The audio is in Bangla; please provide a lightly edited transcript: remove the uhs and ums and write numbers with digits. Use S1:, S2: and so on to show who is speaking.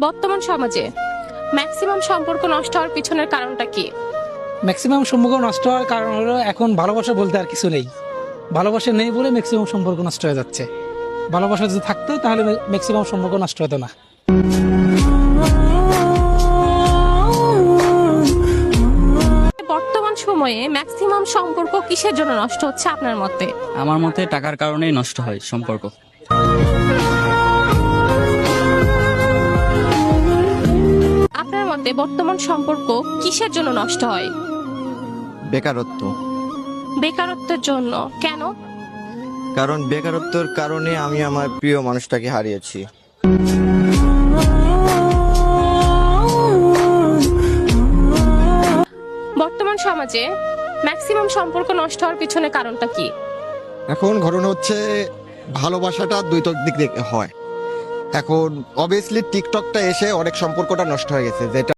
S1: বর্তমান সমাজে ম্যাক্সিমাম সম্পর্ক নষ্ট হওয়ার পিছনের কারণটা কি?
S2: ম্যাক্সিমাম সম্পর্ক নষ্ট হওয়ার কারণ হলো এখন ভালোবাসা বলতে আর কিছু নেই। ভালোবাসা নেই বলে ম্যাক্সিমাম সম্পর্ক নষ্ট হয়ে যাচ্ছে। ভালোবাসা যদি থাকতো তাহলে ম্যাক্সিমাম সম্পর্ক নষ্ট হতো না।
S1: বর্তমান সময়ে ম্যাক্সিমাম সম্পর্ক কিসের জন্য নষ্ট হচ্ছে আপনার মতে?
S3: আমার মতে টাকার কারণেই নষ্ট হয় সম্পর্ক।
S1: আপনার মতে বর্তমান সম্পর্ক কিসের জন্য নষ্ট হয়?
S4: বেকারত্ব।
S1: বেকারত্বের জন্য। কেন?
S4: কারণ বেকারত্বের কারণে আমি আমার প্রিয় মানুষটাকে হারিয়েছি।
S1: বর্তমান সমাজে ম্যাক্সিমাম সম্পর্ক নষ্ট হওয়ার পিছনে কারণটা কি?
S5: এখন ঘটনা হচ্ছে ভালোবাসাটা দুই দিক থেকে হয়। এখন অবভিয়াসলি টিকটকটা এসে অনেক সম্পর্কটা নষ্ট হয়ে গেছে, যেটা